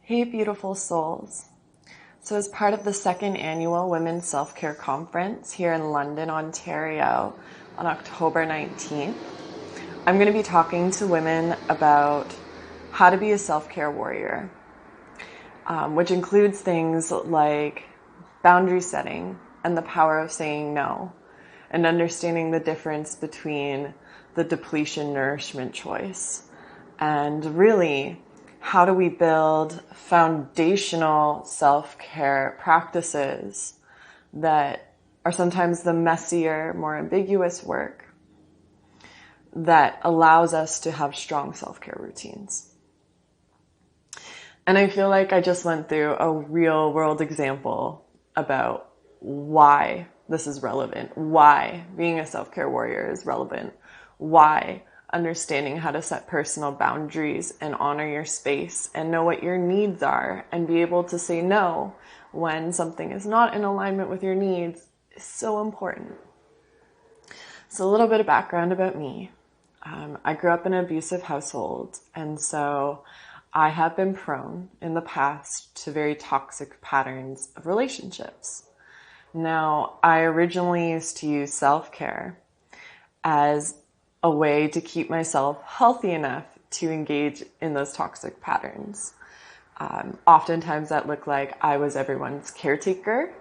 Hey, beautiful souls. So as part of the second annual Women's Self-Care Conference here in London, Ontario on October 19th, I'm going to be talking to women about how to be a self-care warrior, which includes things like boundary setting and the power of saying no, and understanding the difference between the depletion nourishment choice, and really how do we build foundational self-care practices that are sometimes the messier, more ambiguous work that allows us to have strong self-care routines. And I feel like I just went through a real world example about why this is relevant, why being a self-care warrior is relevant, why understanding how to set personal boundaries and honor your space and know what your needs are and be able to say no when something is not in alignment with your needs is so important. So a little bit of background about me. I grew up in an abusive household, and so I have been prone in the past to very toxic patterns of relationships. Now, I originally used to use self-care as a way to keep myself healthy enough to engage in those toxic patterns. Oftentimes that looked like I was everyone's caretaker,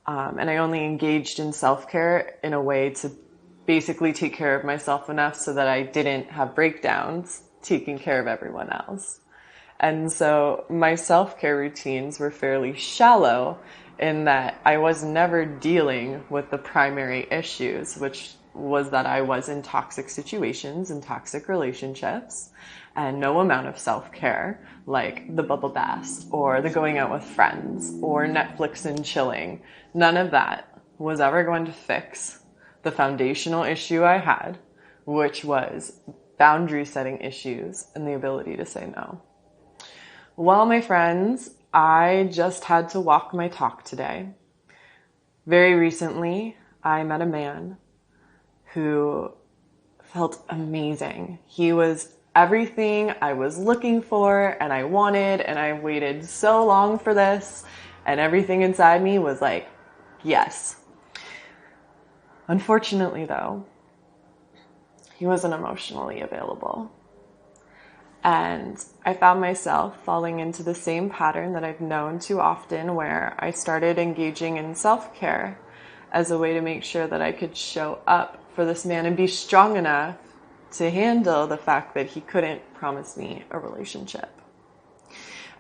and I only engaged in self-care in a way to basically take care of myself enough so that I didn't have breakdowns taking care of everyone else. And so my self-care routines were fairly shallow in that I was never dealing with the primary issues, which was that I was in toxic situations and toxic relationships, and no amount of self-care, like the bubble baths or the going out with friends or Netflix and chilling, none of that was ever going to fix the foundational issue I had, which was boundary setting issues and the ability to say no. Well, my friends, I just had to walk my talk today. Very recently, I met a man who felt amazing. He was everything I was looking for and I wanted, and I waited so long for this, and everything inside me was like, yes. Unfortunately, though, he wasn't emotionally available. And I found myself falling into the same pattern that I've known too often, where I started engaging in self-care as a way to make sure that I could show up for this man and be strong enough to handle the fact that he couldn't promise me a relationship.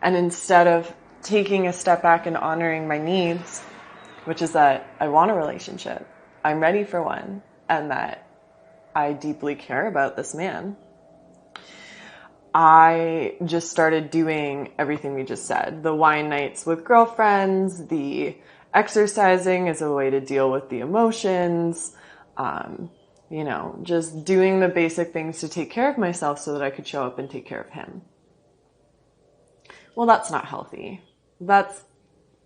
And instead of taking a step back and honoring my needs, which is that I want a relationship, I'm ready for one, and that I deeply care about this man, I just started doing everything we just said. The wine nights with girlfriends, the exercising as a way to deal with the emotions, just doing the basic things to take care of myself so that I could show up and take care of him. Well, that's not healthy. That's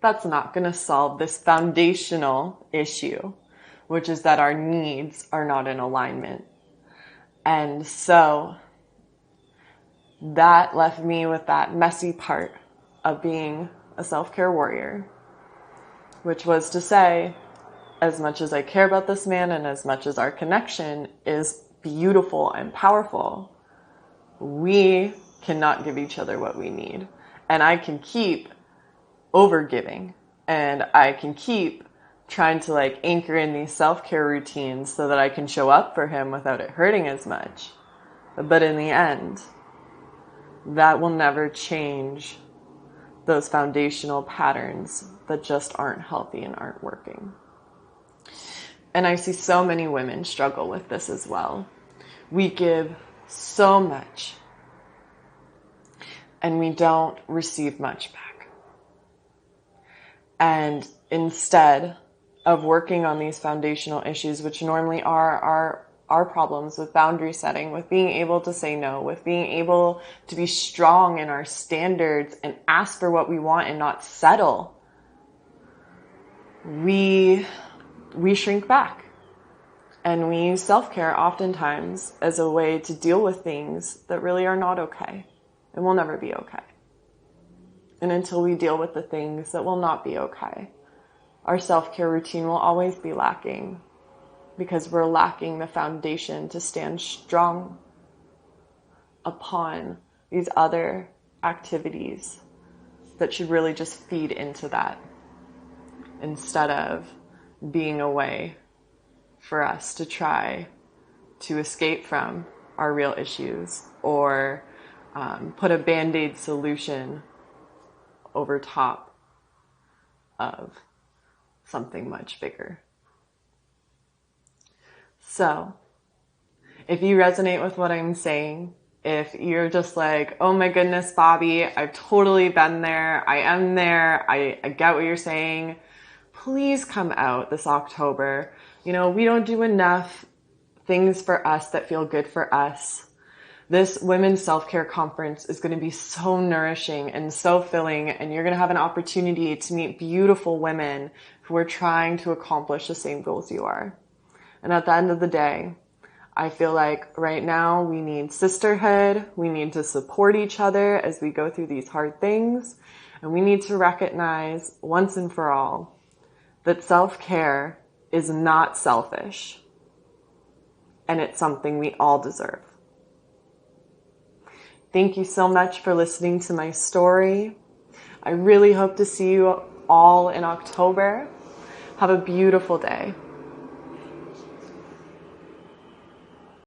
not going to solve this foundational issue, which is that our needs are not in alignment. And so that left me with that messy part of being a self-care warrior, which was to say, as much as I care about this man and as much as our connection is beautiful and powerful, we cannot give each other what we need. And I can keep overgiving, and I can keep trying to anchor in these self-care routines so that I can show up for him without it hurting as much. But in the end, that will never change those foundational patterns that just aren't healthy and aren't working. And I see so many women struggle with this as well. We give so much and we don't receive much back. And instead of working on these foundational issues, which normally are our problems with boundary setting, with being able to say no, with being able to be strong in our standards and ask for what we want and not settle, we shrink back. And we use self-care oftentimes as a way to deal with things that really are not okay and will never be okay. and until we deal with the things that will not be okay, our self-care routine will always be lacking because we're lacking the foundation to stand strong upon these other activities that should really just feed into that instead of being a way for us to try to escape from our real issues or put a Band-Aid solution over top of something much bigger. So, if you resonate with what I'm saying, if you're just like, oh my goodness, Bobbie, I've totally been there, I am there, I get what you're saying, please come out this October. You know, we don't do enough things for us that feel good for us. This Women's Self-Care Conference is going to be so nourishing and so filling, and you're going to have an opportunity to meet beautiful women who are trying to accomplish the same goals you are. And at the end of the day, I feel like right now we need sisterhood, we need to support each other as we go through these hard things, and we need to recognize once and for all that self-care is not selfish, and it's something we all deserve. Thank you so much for listening to my story. I really hope to see you all in October. Have a beautiful day.